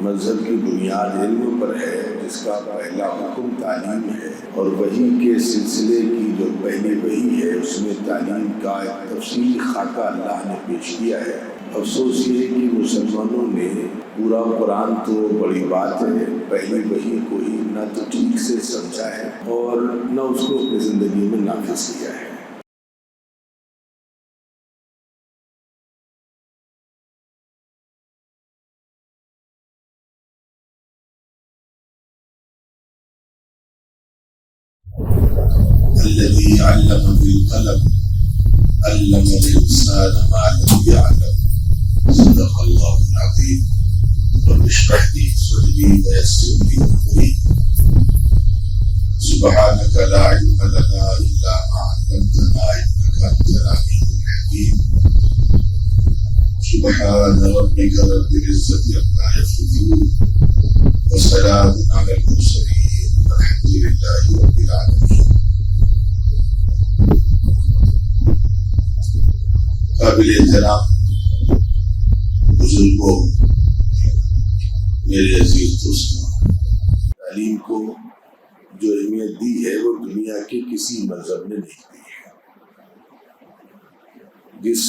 مذہب کی بنیاد علم پر ہے، جس کا پہلا حکم تعلیم ہے، اور وحی کے سلسلے کی جو پہلی وحی ہے اس میں تعلیم کا ایک تفصیلی خاکہ اللہ نے پیش کیا ہے۔ افسوس یہ ہے کہ مسلمانوں نے پورا قرآن تو بڑی بات ہے، پہلی وحی کو ہی نہ تو ٹھیک سے سمجھا ہے اور نہ اس کو اپنی زندگی میں نافذ کیا ہے۔ الذي علم بالقلم علم الإنسان ما لم يعلم صدق الله العظيم رب اشرح لي صدري ويسر لي أمري سبحانك لا علم لنا إلا ما علمتنا إنك أنت العليم الحكيم سبحان ربك رب العزة عما يصفون وسلام على المرسلين والحمد لله رب العالمين۔ قابل احترام بزرگوں، میرے عزیز دوستوں، تعلیم کو جو اہمیت دی ہے وہ دنیا کے کسی مذہب نے نہیں دی ہے۔ جس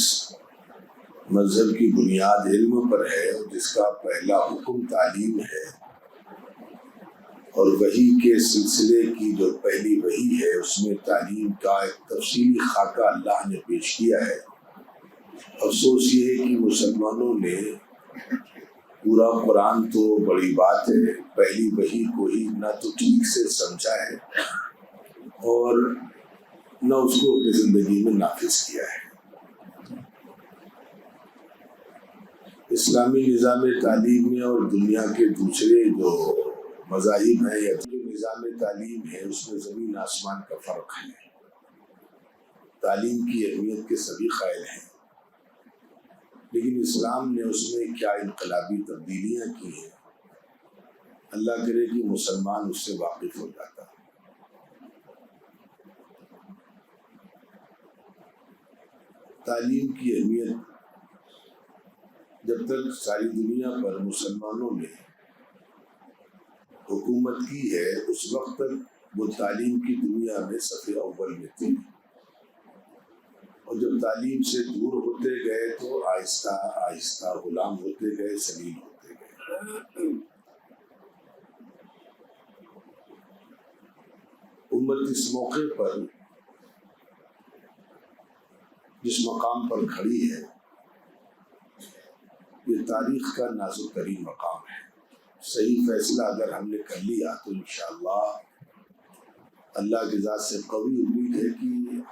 مذہب کی بنیاد علم پر ہے، جس کا پہلا حکم تعلیم ہے، اور وحی کے سلسلے کی جو پہلی وحی ہے اس میں تعلیم کا ایک تفصیلی خاکہ اللہ نے پیش کیا ہے۔ افسوس یہ ہے کہ مسلمانوں نے پورا قرآن تو بڑی بات ہے، پہلی وحی کو ہی نہ تو ٹھیک سے سمجھا ہے اور نہ اس کو اپنی زندگی میں نافذ کیا ہے۔ اسلامی نظام تعلیم میں اور دنیا کے دوسرے جو مذاہب ہیں یا جو نظام تعلیم ہے اس میں زمین آسمان کا فرق ہے۔ تعلیم کی اہمیت کے سبھی قائل ہیں، لیکن اسلام نے اس میں کیا انقلابی تبدیلیاں کی ہیں، اللہ کرے کہ مسلمان اس سے واقف ہو جاتا۔ تعلیم کی اہمیت جب تک ساری دنیا پر مسلمانوں نے حکومت کی ہے اس وقت تک وہ تعلیم کی دنیا میں صف اول میں تھی، اور جب تعلیم سے دور ہوتے گئے تو آہستہ آہستہ غلام ہوتے گئے، ذلیل ہوتے گئے۔ امت اس موقع پر جس مقام پر کھڑی ہے یہ تاریخ کا نازک ترین مقام ہے۔ صحیح فیصلہ اگر ہم نے کر لیا تو انشاءاللہ اللہ کی ذات سے قوی امید ہے کہ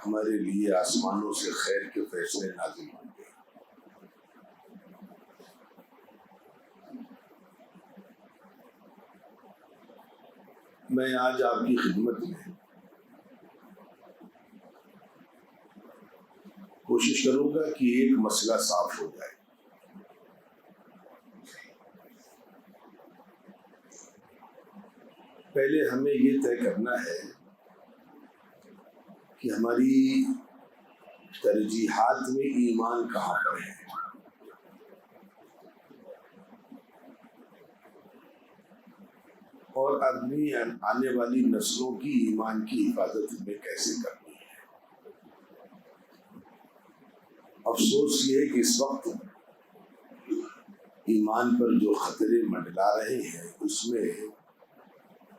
ہمارے لیے آسمانوں سے خیر کے فیصلے نازل ہوں گے۔ میں آج آپ کی خدمت میں کوشش کروں گا کہ ایک مسئلہ صاف ہو جائے۔ پہلے ہمیں یہ طے کرنا ہے کہ ہماری ترجیحات میں ایمان کہاں پر ہے، اور اپنی آنے والی نسلوں کی ایمان کی حفاظت ہمیں کیسے کرنی ہے۔ افسوس یہ ہے کہ اس وقت ایمان پر جو خطرے منڈلا رہے ہیں اس میں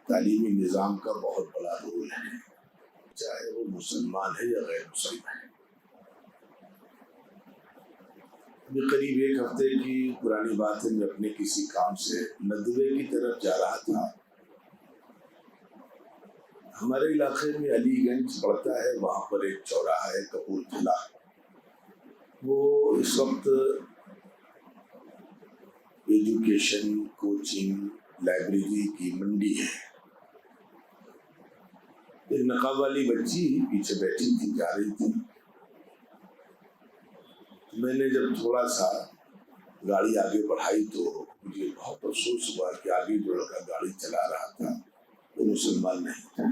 تعلیمی نظام کا بہت بڑا رول ہے، چاہے وہ مسلمان ہے یا غیر مسلم ہے۔ ابھی قریب ایک ہفتے کی پرانی بات ہے، میں اپنے کسی کام سے ندوے کی طرف جا رہا تھا۔ ہمارے علاقے میں علی گنج پڑتا ہے، وہاں پر ایک چوراہا ہے کپورتھلا، وہ اس وقت ایجوکیشن، کوچنگ، لائبریری کی منڈی ہے۔ ایک نقاب والی بچی پیچھے بیٹھی تھی، جا رہی تھی۔ میں نے جب تھوڑا سا گاڑی آگے بڑھائی تو مجھے بہت افسوس ہوا کہ آگے جو لڑکا گاڑی چلا رہا تھا وہ مسلمان نہیں تھا۔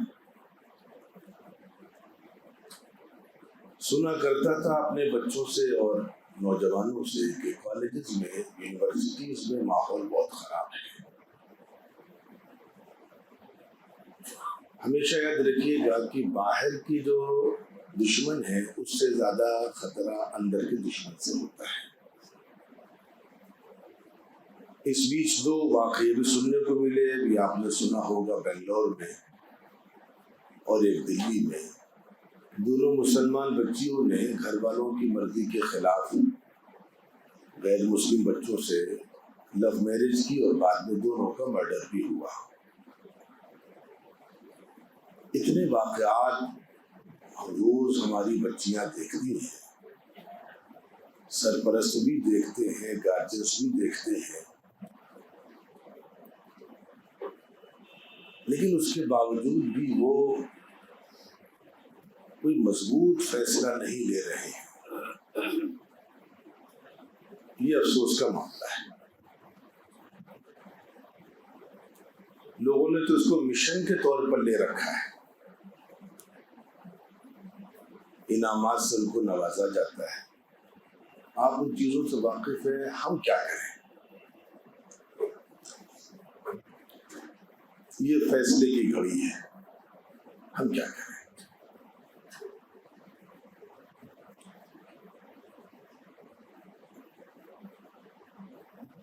سنا کرتا تھا اپنے بچوں سے اور نوجوانوں سے کہ کالجز میں، یونیورسٹیز میں ماحول بہت خراب ہے، ہمیشہ یاد رکھیے گا کہ باہر کی جو دشمن ہے اس سے زیادہ خطرہ اندر کے دشمن سے ہوتا ہے۔ اس بیچ دو واقعے بھی سننے کو ملے، بھی آپ نے سنا ہوگا، بنگلور میں اور ایک دلی میں۔ دونوں مسلمان بچیوں نے گھر والوں کی مرضی کے خلاف غیر مسلم بچوں سے لو میرج کی اور بعد میں دونوں کا مرڈر بھی ہوا۔ اتنے واقعات روز ہماری بچیاں دیکھتی ہیں، سرپرست بھی دیکھتے ہیں، گارجنس بھی دیکھتے ہیں، لیکن اس کے باوجود بھی وہ کوئی مضبوط فیصلہ نہیں لے رہے ہیں۔ یہ افسوس کا معاملہ ہے۔ لوگوں نے تو اس کو مشن کے طور پر لے رکھا ہے، انعامات سے ان کو نوازا جاتا ہے۔ آپ ان چیزوں سے واقف ہیں، ہم کیا کریں؟ یہ فیصلے کی گھڑی ہے، ہم کیا کریں؟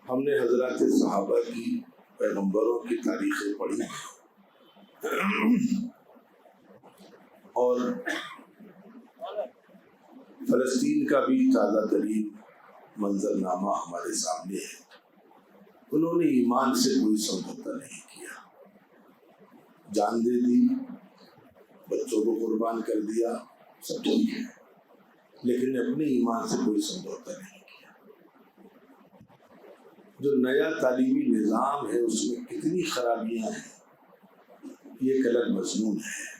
ہم نے حضرات صحابہ کی، پیغمبروں کی تاریخیں پڑھی اور فلسطین کا بھی تازہ ترین منظرنامہ ہمارے سامنے ہے۔ انہوں نے ایمان سے کوئی سمجھوتا نہیں کیا، جان دے دی، بچوں کو قربان کر دیا، سب ٹھیک ہے، لیکن اپنے ایمان سے کوئی سمجھوتا نہیں کیا۔ جو نیا تعلیمی نظام ہے اس میں کتنی خرابیاں ہیں، یہ ایک الگ مضمون ہے۔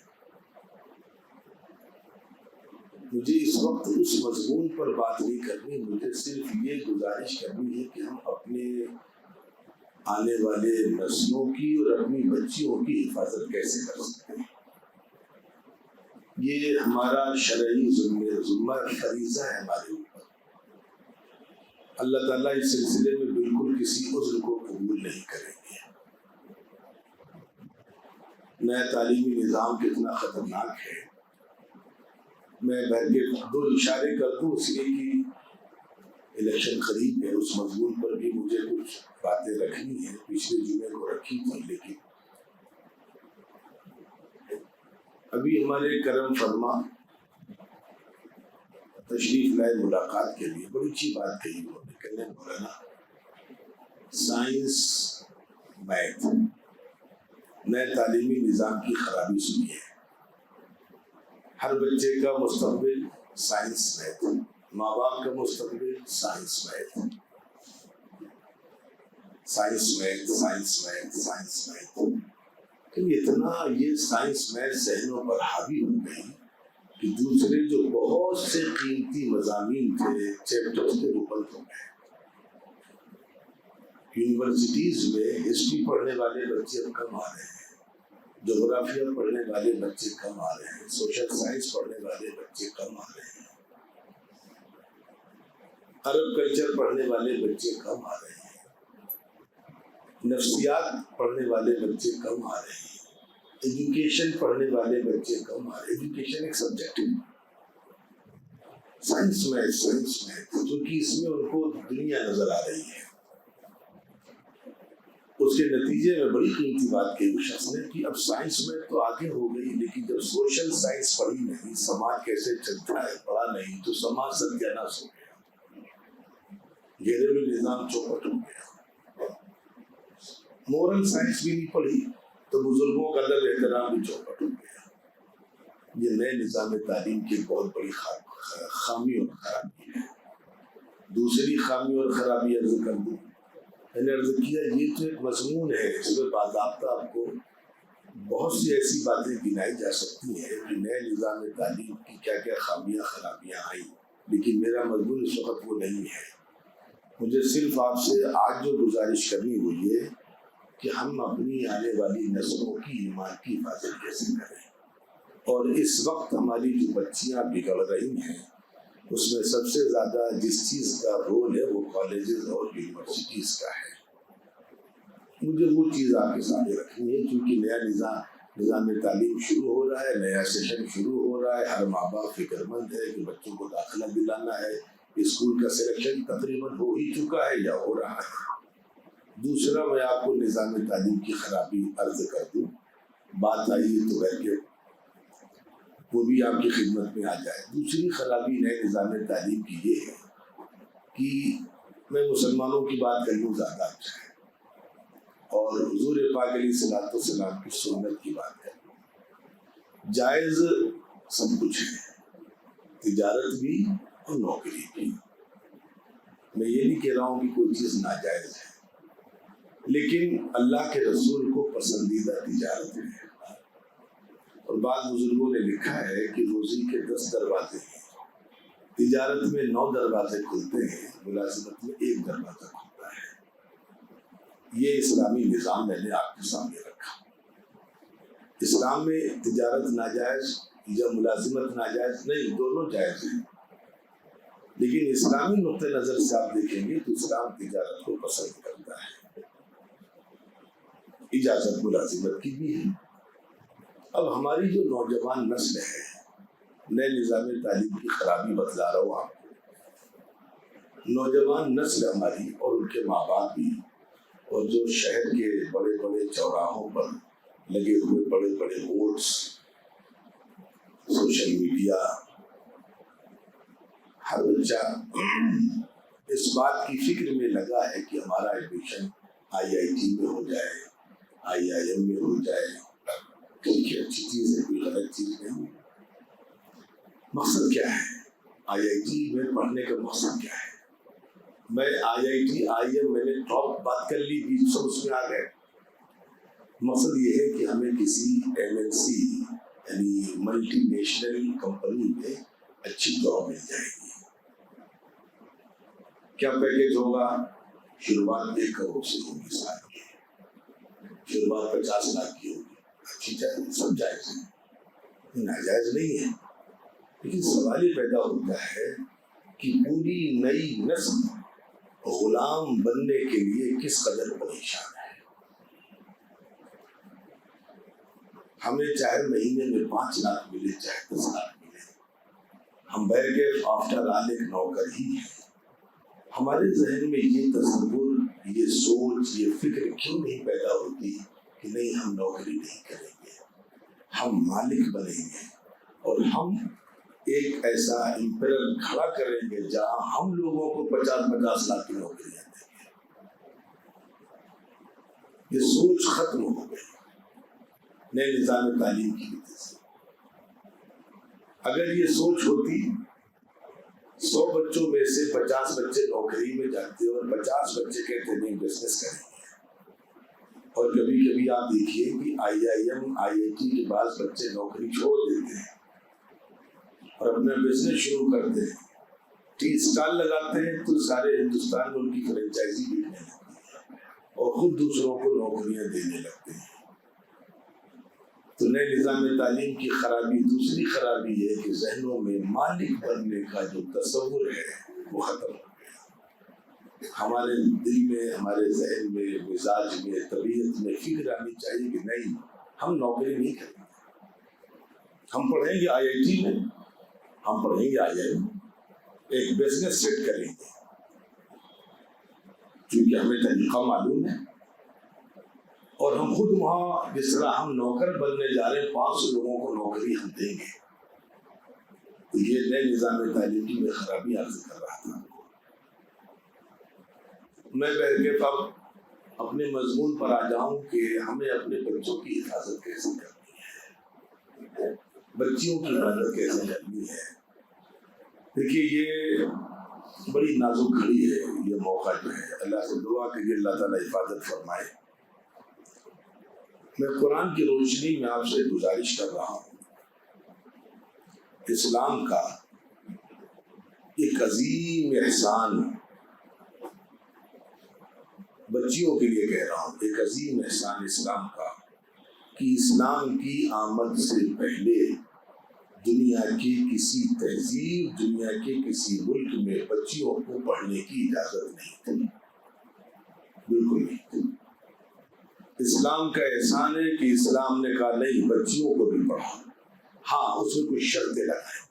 مجھے اس وقت اس مضمون پر بات نہیں کرنی، مجھے صرف یہ گزارش کرنی ہے کہ ہم اپنے آنے والے نسلوں کی اور اپنی بچیوں کی حفاظت کیسے کر سکتے ہیں۔ یہ ہمارا شرعی ذمہ فریضہ ہے ہمارے اوپر۔ اللہ تعالیٰ اس سلسلے میں بالکل کسی عذر کو قبول نہیں کریں گے۔ نیا تعلیمی نظام کتنا خطرناک ہے، میں بہر کے دو اشارے کر دوں، اس لیے کہ الیکشن قریب ہے، اس مضمون پر بھی مجھے کچھ باتیں رکھنی ہیں۔ پچھلے جمعے کو رکھی تھی، لیکن ابھی ہمارے کرم فرما تشریف لائے ملاقات کے لیے، بڑی اچھی بات کہی انہوں نے، کہنے بولا نا سائنس میتھ، نئے تعلیمی نظام کی خرابی سنی ہے۔ ہر بچے کا مستقبل سائنس میتھ، ماں باپ کا مستقبل science math, science math, science math, science math. اتنا یہ سائنس میتھ ذہنوں پر حاوی ہو گئی کہ دوسرے جو بہت سے قیمتی مضامین تھے، چیپٹرز تھے، وہ بند ہو گئے۔ یونیورسٹیز میں ہسٹری پڑھنے والے بچے اب کم آ رہے ہیں، جغرافیہ پڑھنے والے بچے کم آ رہے ہیں، سوشل سائنس پڑھنے والے بچے کم آ رہے ہیں، عرب کلچر پڑھنے والے بچے کم آ رہے ہیں، نفسیات پڑھنے والے بچے کم آ رہے ہیں، ایجوکیشن پڑھنے والے بچے کم آ رہے ہیں۔ ایجوکیشن ایک سبجیکٹ ہے، سائنس میتھ، کیونکہ اس میں ان کو دنیا نظر آ رہی ہے۔ اس کے نتیجے میں بڑی قیمتی بات کہی اس شخص نے کہ اب سائنس میں تو آگے ہو گئی، لیکن جب سوشل سائنس پڑھی نہیں، سماج کیسے چلتا ہے پڑھا نہیں، تو سماج ستیاناش ہو گیا، گھریلو نظام چوپٹ ہو گیا۔ مورل سائنس بھی نہیں پڑھی تو بزرگوں کا ادب احترام بھی چوپٹ ہو گیا۔ یہ نئے نظام تعلیم کی بہت بڑی خامی اور خرابی ہے۔ دوسری خامی اور خرابی عرض کر دوں، میں نے عرض کیا یہ تو ایک مضمون ہے، اس میں باضابطہ آپ کو بہت سی ایسی باتیں گنائی جا سکتی ہیں کہ نئے نظام تعلیم کی کیا کیا خامیاں خرابیاں آئیں، لیکن میرا مضمون اس وقت وہ نہیں ہے۔ مجھے صرف آپ سے آج جو گزارش کرنی وہ یہ کہ ہم اپنی آنے والی نسلوں کی ایمان کی حفاظت کیسے کریں، اور اس وقت ہماری جو بچیاں بگڑ رہی ہیں اس میں سب سے زیادہ جس چیز کا رول ہے وہ کالجز اور یونیورسٹیز کا ہے۔ مجھے وہ چیز آپ کے سامنے رکھنی ہے، کیونکہ نیا نظام نظام تعلیم شروع ہو رہا ہے، نیا سیشن شروع ہو رہا ہے، ہر ماں باپ فکر مند ہے کہ بچوں کو داخلہ دلانا ہے، اسکول کا سلیکشن تقریباً ہو ہی چکا ہے یا ہو رہا ہے۔ دوسرا میں آپ کو نظام تعلیم کی خرابی عرض کر دوں، بات آئی ہے تو کر کے وہ بھی آپ کی خدمت میں آ جائے۔ دوسری خرابی نئے نظام تعلیم کی یہ ہے کہ میں مسلمانوں کی بات کر لوں زیادہ اچھا ہے، اور حضور پاک علیہ الصلوۃ والسلام کی سنت کی بات کریں۔ جائز سب کچھ ہے، تجارت بھی اور نوکری بھی۔ میں یہ نہیں کہہ رہا ہوں کہ کوئی چیز ناجائز ہے، لیکن اللہ کے رسول کو پسندیدہ تجارت ہے، اور بعض بزرگوں نے لکھا ہے کہ روزی کے 10 دروازے ہیں، تجارت میں 9 دروازے کھلتے ہیں، ملازمت میں 1 دروازہ کھلتا ہے۔ یہ اسلامی نظام میں نے آپ کے سامنے رکھا۔ اسلام میں تجارت ناجائز یا ملازمت ناجائز نہیں، دونوں جائز ہیں، لیکن اسلامی نقطہ نظر سے آپ دیکھیں گے تو اسلام تجارت کو پسند کرتا ہے، اجازت ملازمت کی بھی ہے۔ اب ہماری جو نوجوان نسل ہے، نئے نظام تعلیم کی خرابی بتلا رہا ہوں آپ کو۔ نوجوان نسل ہماری اور ان کے ماں باپ بھی، اور جو شہر کے بڑے بڑے چوراہوں پر لگے ہوئے بڑے بڑے بورڈز، سوشل میڈیا، ہر بچہ اس بات کی فکر میں لگا ہے کہ ہمارا ایڈمیشن IIT میں ہو جائے، IIM میں ہو جائے۔ ٹھیک ہے، اچھی چیز ہے، کوئی غلط چیز نہیں۔ مقصد کیا ہے IIT میں پڑھنے کا؟ مقصد کیا ہے؟ میں IIT IIM میں نے ٹاپ بات کر لی، 20 سب اس میں آ گئے۔ مقصد یہ ہے کہ ہمیں کسی MNC یعنی ملٹی نیشنل کمپنی میں اچھی جاب مل جائے گی۔ کیا پیکیج ہوگا؟ شروعات 1 کروڑ سے ہوگی، سال کی شروعات 50 لاکھ کی ہوگی۔ اچھی جائز، سب جائز ہے، ناجائز نہیں ہے، لیکن سوال یہ پیدا ہوتا ہے کہ پوری نئی نسل غلام بننے کے لیے کس قدر پریشان ہے۔ ہمیں چاہے مہینے میں 5 لاکھ ملے، چاہے 10 لاکھ ملے، ہم بیرکیف آفٹر آل ایک نوکر ہی ہیں۔ ہمارے ذہن میں یہ تصور، یہ سوچ، یہ فکر کیوں نہیں پیدا ہوتی کہ نہیں ہم نوکری نہیں کریں گے، ہم مالک بنیں گے، اور ہم ایک ایسا امپیرل کھڑا کریں گے جہاں ہم لوگوں کو 50-50 لاکھ کی نوکریاں دیں گے۔ یہ سوچ ختم ہو گئی نئے نظام تعلیم کی وجہ سے۔ اگر یہ سوچ ہوتی، 100 بچوں میں سے 50 بچے نوکری میں جاتے اور 50 بچے کہتے نہیں بزنس کریں گے۔ اور کبھی کبھی آپ دیکھیے کہ IIM IIT کے بعض بچے نوکری چھوڑ دیتے ہیں اور اپنا بزنس شروع کرتے ہیں، ٹی اسٹال لگاتے ہیں تو سارے ہندوستان میں ان کی فرنچائزی بکنے لگتی ہے اور خود دوسروں کو نوکریاں دینے لگتے ہیں۔ تو نئے نظام تعلیم کی خرابی، دوسری خرابی ہے کہ ذہنوں میں مالک بننے کا جو تصور ہے وہ ختم ہو گیا۔ ہمارے دل میں، ہمارے ذہن میں، مزاج میں، طبیعت میں فکر آنی چاہیے کہ نہیں، ہم نوکری نہیں کریں گے، ہم پڑھیں گے IIT میں، ہم پڑھیں گے IIM، ایک بزنس سیٹ کریں گے، کیونکہ ہمیں طریقہ معلوم ہے، اور ہم خود وہاں جس طرح ہم نوکر بننے جا رہے ہیں 500 لوگوں کو نوکری ہم دیں گے۔ تو یہ نئے نظام تعلیم کی میں خرابی عرض کر رہا تھا۔ میں بہرکیف اب اپنے مضمون پر آ جاؤں کہ ہمیں اپنے بچوں کی حفاظت کیسے کرنی ہے، بچیوں کی حفاظت کیسے کرنی ہے۔ دیکھیے یہ بڑی نازک گھڑی ہے، یہ موقع جو ہے، اللہ سے دعا کہ اللہ تعالیٰ حفاظت فرمائے۔ میں قرآن کی روشنی میں آپ سے گزارش کر رہا ہوں، اسلام کا ایک عظیم احسان بچیوں کے لیے کہہ رہا ہوں، ایک عظیم احسان اسلام کا کہ اسلام کی آمد سے پہلے دنیا کی کسی تہذیب، دنیا کے کسی ملک میں بچیوں کو پڑھنے کی اجازت نہیں تھی، بالکل نہیں تھی۔ اسلام کا احسان ہے کہ اسلام نے کہا نہیں بچیوں کو بھی پڑھاؤ، ہاں اس میں کچھ شرطیں لگائیں،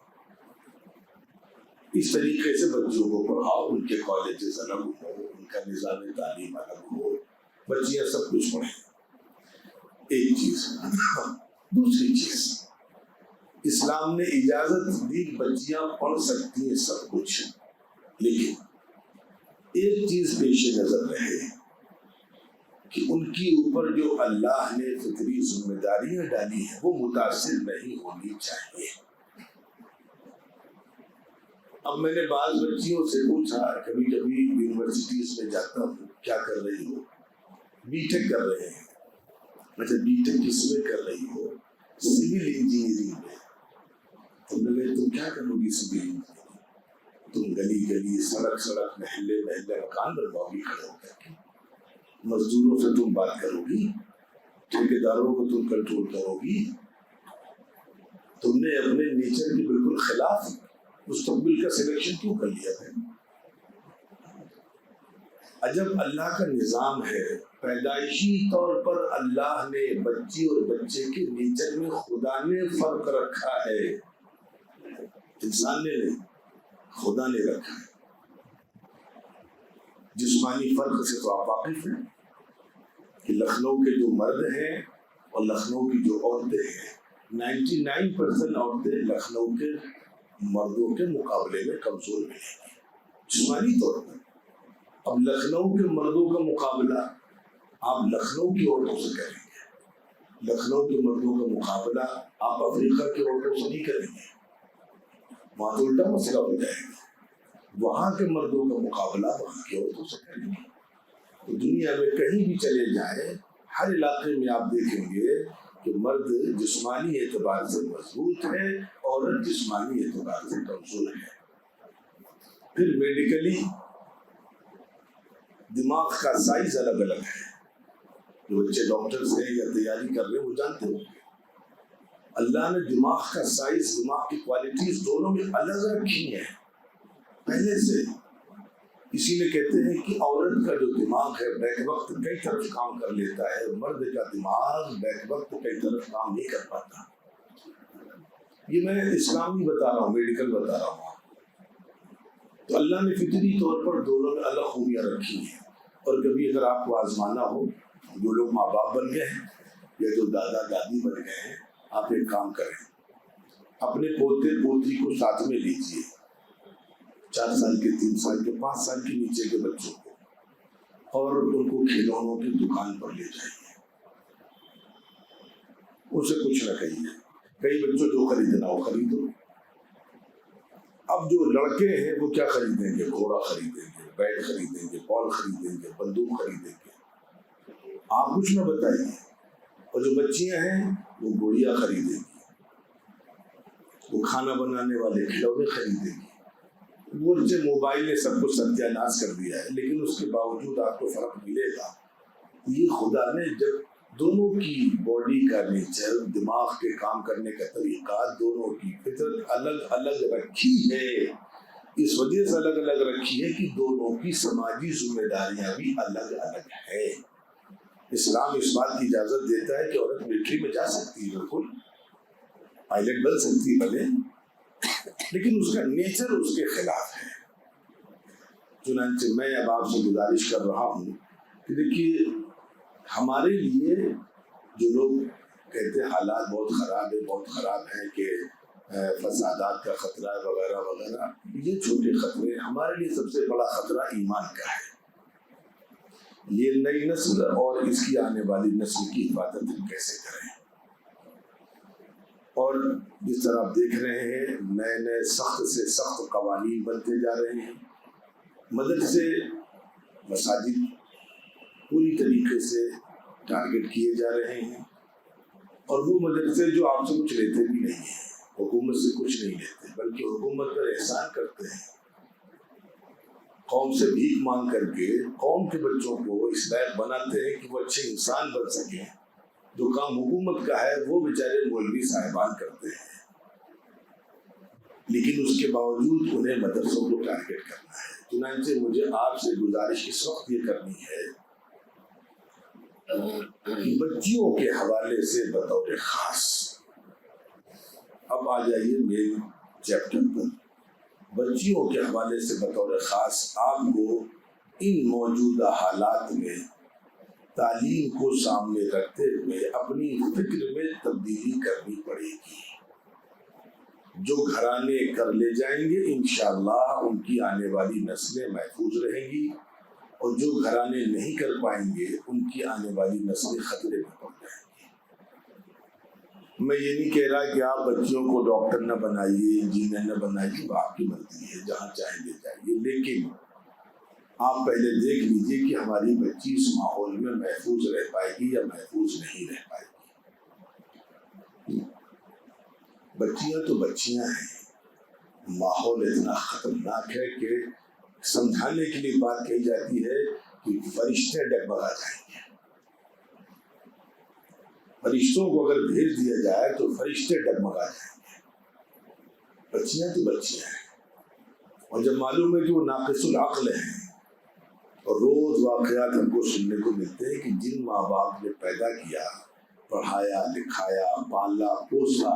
اس طریقے سے بچوں کو پڑھاؤ، ان کے کالجز الگ ہو، ان کا نظام تعلیم الگ ہو، بچیاں سب کچھ پڑھیں۔ ایک چیز۔ دوسری چیز، اسلام نے اجازت دی بچیاں پڑھ سکتی ہیں سب کچھ، لیکن ایک چیز پیش نظر رہے کہ ان کی اوپر جو اللہ نے فطری ذمہ داریاں ڈالی ہیں وہ متاثر نہیں ہونی چاہیے۔ اب میں نے بعض بچیوں سے پوچھا، کبھی کبھی یونیورسٹیز میں جاتا ہوں، کیا کر رہی ہو؟ بی ٹیک کر رہے ہیں۔ اچھا بی ٹیک کس میں کر رہی ہو؟ سول انجینئرنگ میں۔ تم نے تم کیا کرو گی سول انجینئرنگ؟ تم گلی گلی سڑک سڑک محلے محلے مکان بنواؤ گی کھڑے ہو کر کے، مزدوروں سے تم بات کرو گی، ٹھیکیداروں کو تم کنٹرول کرو گی۔ تم نے اپنے نیچر کے بالکل خلاف مستقبل کا سلیکشن کیوں کر لیا ہے؟ عجب اللہ کا نظام ہے، پیدائشی طور پر اللہ نے بچی اور بچے کے نیچر میں خدا نے فرق رکھا ہے، انسان نے نہیں، خدا نے رکھا ہے۔ جسمانی فرق سے تو آپ واقف ہیں کہ لکھنؤ کے جو مرد ہیں اور لکھنؤ کی جو عورتیں ہیں، 99% عورتیں لکھنؤ کے مردوں کے مقابلے میں کمزور ملیں گی جسمانی طور پر۔ اب لکھنؤ کے مردوں کا مقابلہ آپ لکھنؤ کی عورتوں سے کریں گے، لکھنؤ کے مردوں کا مقابلہ آپ افریقہ کی عورتوں سے نہیں کریں گے، وہاں تو الٹا مسئلہ ہو جائے گا۔ وہاں کے مردوں کا مقابلہ وہاں کی عورتوں سے کریں گے۔ تو دنیا میں کہیں بھی چلے جائیں، ہر علاقے میں آپ دیکھیں گے کہ مرد جسمانی اعتبار سے مضبوط ہے، عورت جسمانی اعتبار سے کمزور ہے۔ پھر میڈیکلی دماغ کا سائز الگ الگ ہے۔ جو بچے ڈاکٹرز ہیں یا تیاری کر رہے ہیں وہ جانتے ہوں گے، اللہ نے دماغ کا سائز، دماغ کی کوالٹیز دونوں میں الگ رکھی ہیں پہلے سے۔ اسی لیے کہتے ہیں کہ عورت کا جو دماغ ہے بیک وقت کئی طرف کام کر لیتا ہے، مرد کا دماغ بیک وقت کئی طرف کام نہیں کر پاتا۔ یہ میں اسلامی بتا رہا ہوں، میڈیکل بتا رہا ہوں۔ تو اللہ نے فطری طور پر دونوں میں الگ خوبیاں رکھی ہیں، اور کبھی اگر آپ کو آزمانا ہو، جو لوگ ماں باپ بن گئے ہیں یا جو دادا دادی بن گئے ہیں، آپ ایک کام کریں، اپنے پوتے پوتی کو ساتھ میں لیجیے، 4 سال کے، 3 سال کے، 5 سال کے نیچے کے بچوں کو، اور ان کو کھلونوں کی دکان پر لے جائیے، اسے کچھ نہ کہیے، کئی بچوں جو خریدنا ہو خریدو۔ اب جو لڑکے ہیں وہ کیا خریدیں گے؟ گھوڑا خریدیں گے، بیٹ خریدیں گے، بال خریدیں گے، بندوق خریدیں گے، آپ کچھ نہ بتائیے۔ اور جو بچیاں ہیں وہ گڑیا خریدیں گی، وہ کھانا بنانے والے کھلونے خریدیں گی۔ وہ موبائل نے سب کچھ ستیہ ناش کر دیا ہے، لیکن اس کے باوجود آپ کو فرق ملے گا۔ یہ خدا نے جب دونوں کی باڈی کا نیچر، دماغ کے کام کرنے کا طریقہ، دونوں کی فطرت الگ الگ رکھی ہے، اس وجہ سے الگ الگ رکھی ہے کہ دونوں کی سماجی ذمہ داریاں بھی الگ الگ ہیں۔ اسلام اس بات کی اجازت دیتا ہے کہ عورت ملٹری میں جا سکتی ہے، بالکل پائلٹ بن سکتی ہے بھلے، لیکن اس کا نیچر اس کے خلاف ہے۔ چنانچہ میں اب آپ سے گزارش کر رہا ہوں کہ دیکھیے، ہمارے لیے جو لوگ کہتے ہیں حالات بہت خراب ہے، بہت خراب ہے، کہ فسادات کا خطرہ ہے وغیرہ وغیرہ، یہ چھوٹے خطرے، ہمارے لیے سب سے بڑا خطرہ ایمان کا ہے۔ یہ نئی نسل اور اس کی آنے والی نسل کی حفاظت ہم کیسے کریں؟ اور جس طرح آپ دیکھ رہے ہیں، نئے نئے سخت سے سخت قوانین بنتے جا رہے ہیں، مدرسے مساجد پوری طریقے سے ٹارگٹ کیے جا رہے ہیں، اور وہ مدرسے جو آپ سے کچھ لیتے بھی نہیں ہیں، حکومت سے کچھ نہیں لیتے، بلکہ حکومت پر احسان کرتے ہیں، قوم سے بھیک مانگ کر کے قوم کے بچوں کو اس لائق بناتے ہیں کہ وہ اچھے انسان بن سکیں۔ جو کام حکومت کا ہے وہ بیچارے مولوی صاحبان کرتے ہیں، لیکن اس کے باوجود انہیں مدرسوں کو ٹارگٹ کرنا ہے۔ چنانچہ مجھے آپ سے گزارش اس وقت یہ کرنی ہے بچیوں کے حوالے سے بطور خاص، اب آ جائیے مین چیپٹر پر، بچیوں کے حوالے سے بطور خاص آپ کو ان موجودہ حالات میں تعلیم کو سامنے رکھتے ہوئے اپنی فکر میں تبدیلی کرنی پڑے گی۔ جو گھرانے کر لے جائیں گے انشاءاللہ ان کی آنے والی نسلیں محفوظ رہیں گی، اور جو گھرانے نہیں کر پائیں گے ان کی آنے والی نسلیں خطرے میں پڑ جائیں گی۔ میں یہ نہیں کہہ رہا کہ آپ بچیوں کو ڈاکٹر نہ بنائیے، انجینئر نہ بنائیے، وہ آپ کی مرضی ہے، جہاں چاہیں لے جائیے، لیکن آپ پہلے دیکھ لیجئے کہ ہماری بچی اس ماحول میں محفوظ رہ پائے گی یا محفوظ نہیں رہ پائے گی۔ بچیاں تو بچیاں ہیں، ماحول اتنا خطرناک ہے کہ سمجھانے کے لیے بات کہی جاتی ہے کہ فرشتے ڈگمگا جائیں گے۔ فرشتوں کو اگر بھیج دیا جائے تو فرشتے ڈگمگا جائیں گے۔ بچیاں تو بچیاں ہیں، اور جب معلوم ہے کہ وہ ناقص العقل ہیں، اور روز واقعات ہم کو سننے کو ملتے ہیں کہ جن ماں باپ نے پیدا کیا، پڑھایا لکھایا، پالا پوسا،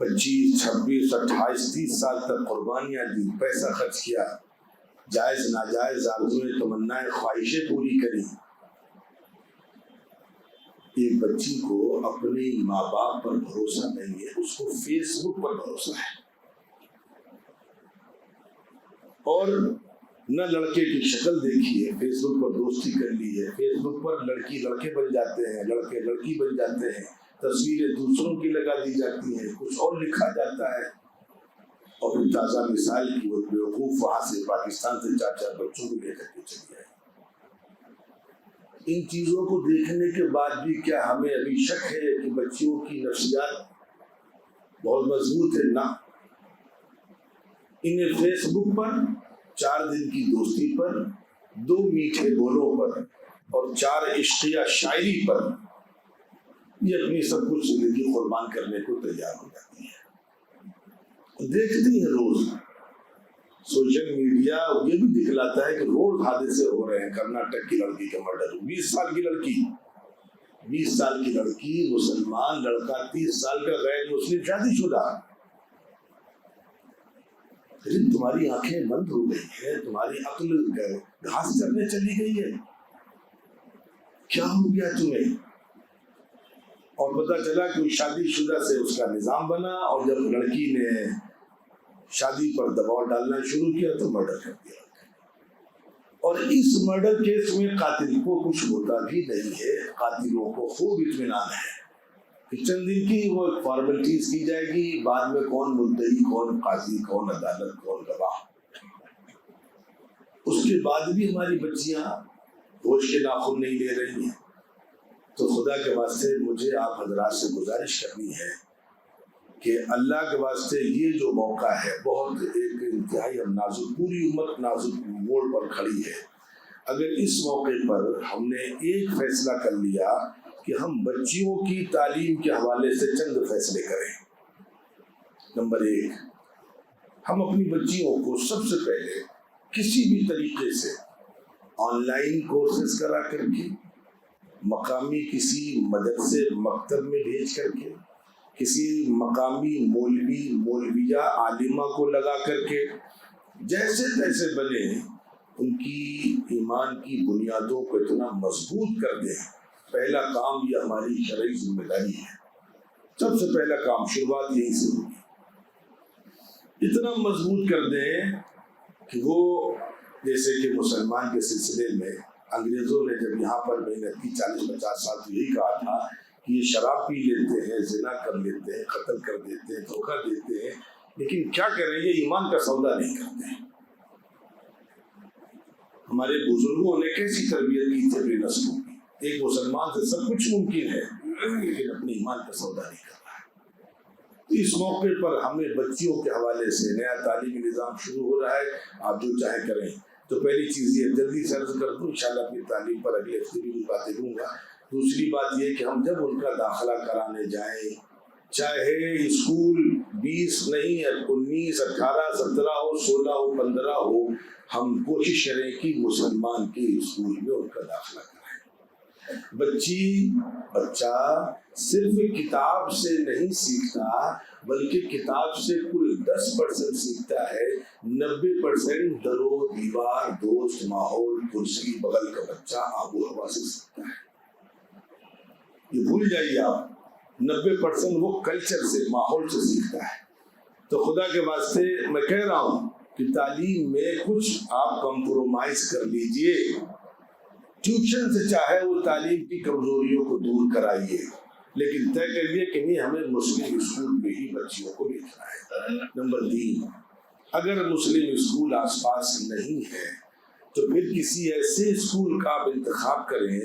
25 26 28 30 سال تک قربانیاں دی، پیسہ خرچ کیا، جائز ناجائز آرزویں تمنائیں خواہشیں پوری کری، ایک بچی کو اپنے ماں باپ پر بھروسہ نہیں ہے، اس کو فیس بک پر بھروسہ ہے، اور نہ لڑکے کی شکل دیکھی ہے، فیس بک پر دوستی کر لی ہے، فیس بک پر لڑکی لڑکے بن جاتے ہیں، لڑکے لڑکی بن جاتے ہیں، تصویریں دوسروں کی لگا دی جاتی ہیں، کچھ اور لکھا جاتا ہے، اور پھر تازہ مثال کی وہ بیوقوف وہاں سے پاکستان سے 4 بچوں کو لے کر کے چلی آئے۔ ان چیزوں کو دیکھنے کے بعد بھی کیا ہمیں ابھی شک ہے کہ بچیوں کی نفسیات بہت مضبوط ہے؟ نہ، انہیں فیس بک پر 4 دن کی دوستی پر، 2 میٹھے بولوں پر، اور 4 عشقیہ شاعری پر یہ اپنی سب کچھ زندگی قربان کرنے کو تیار ہو جاتی ہے۔ دیکھتی ہیں روز سوشل میڈیا یہ بھی دکھلاتا ہے کہ روز حادثے ہو رہے ہیں، کرناٹک کی لڑکی کا مرڈر، 20 سال کی لڑکی، 20 سال کی لڑکی، مسلمان لڑکا 30 سال کا غیر مسلم شادی شدہ۔ لیکن تمہاری آنکھیں بند ہو گئی ہیں، تمہاری عقل گھاس چرنے چلی گئی ہے، کیا ہو گیا تمہیں؟ اور پتہ چلا کہ شادی شدہ سے اس کا نظام بنا، اور جب لڑکی نے شادی پر دباؤ ڈالنا شروع کیا تو مرڈر کر دیا، اور اس مرڈر کیس میں قاتل کو کچھ ہوتا بھی نہیں ہے، قاتلوں کو خوب اطمینان ہے کہ چند دن کی وہ فارمیلٹیز کی جائے گی، بعد میں کون مدعی، کون قاضی، کون عدالت، کون گواہ۔ اس کے بعد بھی ہماری بچیاں ہوش کے ناخن نہیں لے رہی ہیں۔ تو خدا کے واسطے مجھے آپ حضرات سے گزارش کرنی ہے کہ اللہ کے واسطے یہ جو موقع ہے بہت ایک انتہائی نازک، پوری امت نازک موڑ پر کھڑی ہے، اگر اس موقع پر ہم نے ایک فیصلہ کر لیا کہ ہم بچیوں کی تعلیم کے حوالے سے چند فیصلے کریں۔ نمبر 1، ہم اپنی بچیوں کو سب سے پہلے کسی بھی طریقے سے آن لائن کورسز کرا کر کے، مقامی کسی مدرسے مکتب میں بھیج کر کے، کسی مقامی مولوی مولویہ عالمہ کو لگا کر کے، جیسے تیسے بنے ان کی ایمان کی بنیادوں کو اتنا مضبوط کر دیں۔ پہلا کام یہ ہماری شرعی ذمہ داری ہے، سب سے پہلا کام شروعات یہیں سے ہوگی، اتنا مضبوط کر دیں کہ وہ، جیسے کہ مسلمان کے سلسلے میں انگریزوں نے جب یہاں پر محنت کی 40-50 سال تو یہی کہا تھا کہ یہ شراب پی لیتے ہیں، زنا کر لیتے ہیں، قتل کر دیتے ہیں، دھوکہ دیتے ہیں، لیکن کیا کریں، یہ ایمان کا سودا نہیں کرتے ہیں۔ ہمارے بزرگوں نے کیسی تربیت کی تھی اپنی نسلوں کی، ایک مسلمان سے سب کچھ ممکن ہے لیکن اپنے ایمان کا سودا نہیں کر رہا ہے۔ اس موقع پر ہمیں بچیوں کے حوالے سے نیا تعلیمی نظام شروع ہو رہا ہے، آپ جو چاہے کریں۔ تو پہلی چیز یہ جلدی سے عرض کر دوں، انشاءاللہ اپنی تعلیم پر اگلے ہفتے بھی باتیں دوں گا۔ دوسری بات یہ کہ ہم جب ان کا داخلہ کرانے جائیں، چاہے اسکول 20 نہیں 19 18 17 ہو 16 ہو 15 ہو، ہم کوشش کریں کہ مسلمان کے اسکول میں ان کا داخلہ کرائیں۔ بچہ صرف کتاب سے نہیں سیکھتا بلکہ کتاب سے کل 10% سیکھتا ہے، 90% در و دیوار، دوست، ماحول، کرسی، بغل کا بچہ، آب و ہوا سے سیکھتا ہے۔ یہ بھول جائیے آپ، 90% وہ کلچر سے، ماحول سے سیکھتا ہے۔ تو خدا کے واسطے میں کہہ رہا ہوں کہ تعلیم میں کچھ آپ کمپرومائز کر لیجئے، ٹیوشن سے چاہے وہ تعلیم کی کمزوریوں کو دور کرائیے، لیکن طے کریے کہ نہیں ہمیں مسلم اسکول میں ہی بچیوں کو بھیجنا ہے۔ نمبر 3، اگر مسلم اسکول آس پاس نہیں ہے تو پھر کسی ایسے اسکول کا آپ انتخاب کریں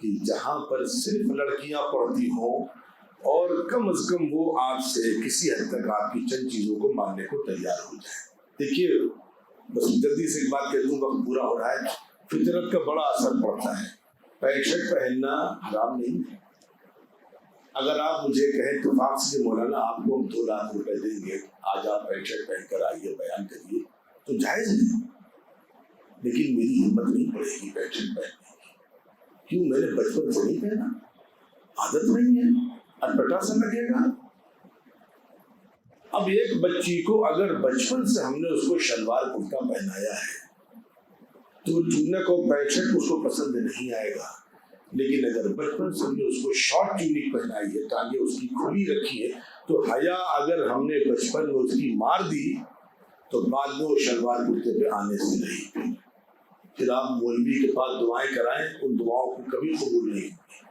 کہ جہاں پر صرف لڑکیاں پڑھتی ہوں اور کم از کم وہ آپ سے کسی حد تک آپ کی چند چیزوں کو ماننے کو تیار ہو جائے۔ دیکھیے بس جلدی سے ایک بات کہہ دوں، وقت پورا ہو رہا ہے، فطرت کا بڑا اثر پڑتا ہے۔ پینٹ شرٹ پہننا حرام نہیں ہے۔ اگر آپ مجھے کہیں اتفاق سے مولانا آپ کو ہم 2 لاکھ روپے دیں گے، آج آپ پینٹ شرٹ پہن کر آئیے، بیان کریے، تو جائز ہے، لیکن میری ہمت نہیں پڑے گی پینٹ شرٹ پہننے کی۔ کیوں؟ میں نے بچپن سے نہیں پہنا، عادت نہیں ہے، اٹپٹا سا لگے گا۔ اب ایک بچی کو اگر بچپن سے ہم نے اس کو شلوار کرتا پہنایا ہے تو ٹونک اور پینٹ شرٹ اس کو پسند نہیں آئے گا، لیکن اگر بچپن سے ہم نے اس کو شارٹ ٹونک پہنائی ہے، ٹانگیں اس کی کھلی رکھی ہے، تو حیا اگر ہم نے بچپن میں اس کی مار دی تو بعد میں وہ شلوار کرتے پہ آنے سے نہیں۔ پھر آپ مولوی کے پاس دعائیں کرائیں، ان دعاؤں کو کبھی قبول نہیں ہوگی۔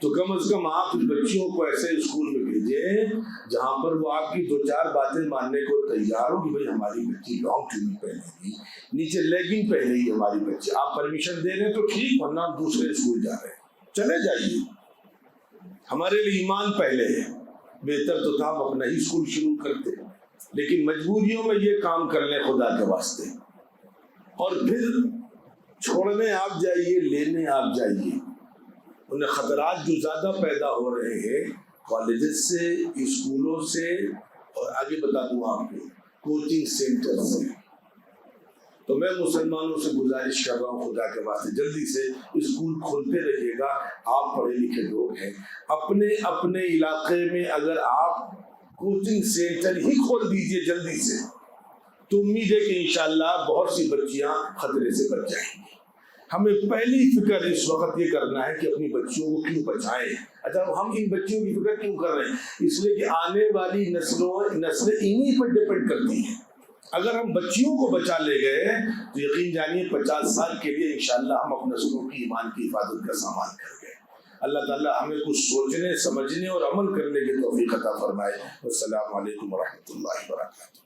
تو کم از کم آپ بچیوں کو ایسے اسکول میں بھیجیں جہاں پر وہ آپ کی 2-4 باتیں ماننے کو تیار ہو کہ بھائی ہماری بچی لانگ ٹونک پہنے گی، نیچے لیگنگ پہنے گی ہماری بچی، آپ پرمیشن دے رہے ہیں تو ٹھیک، ورنہ آپ دوسرے اسکول جا رہے ہیں، چلے جائیے، ہمارے لیے ایمان پہلے ہے۔ بہتر تو تھا ہم اپنا ہی اسکول شروع کرتے، لیکن مجبوریوں میں یہ کام کر لیں خدا کے واسطے، اور پھر چھوڑنے آپ جائیے، لینے آپ جائیے۔ انہیں خطرات جو زیادہ پیدا ہو رہے ہیں کالجز سے، اسکولوں سے، اور آگے بتا دوں آپ کو کوچنگ سینٹر سے۔ تو میں مسلمانوں سے گزارش کر رہا ہوں خدا کے واسطے جلدی سے اسکول کھولتے رہیے گا۔ آپ پڑھے لکھے لوگ ہیں، اپنے اپنے علاقے میں اگر آپ کوچنگ سینٹر ہی کھول دیجئے جلدی سے، تو امید ہے کہ انشاءاللہ بہت سی بچیاں خطرے سے بچ جائیں گی۔ ہمیں پہلی فکر اس وقت یہ کرنا ہے کہ اپنی بچیوں کو کیوں بچائیں۔ اچھا ہم ان بچیوں کی فکر کیوں کر رہے ہیں؟ اس لیے کہ آنے والی نسلیں انہی پر ڈیپینڈ کرتی ہیں۔ اگر ہم بچیوں کو بچا لے گئے تو یقین جانیے 50 سال کے لیے انشاءاللہ ہم اپنے نسلوں کی ایمان کی حفاظت کا سامان کر گئے۔ اللہ تعالیٰ ہمیں کچھ سوچنے، سمجھنے اور عمل کرنے کی توفیق عطا فرمائے۔ والسلام علیکم ورحمۃ اللہ وبرکاتہ۔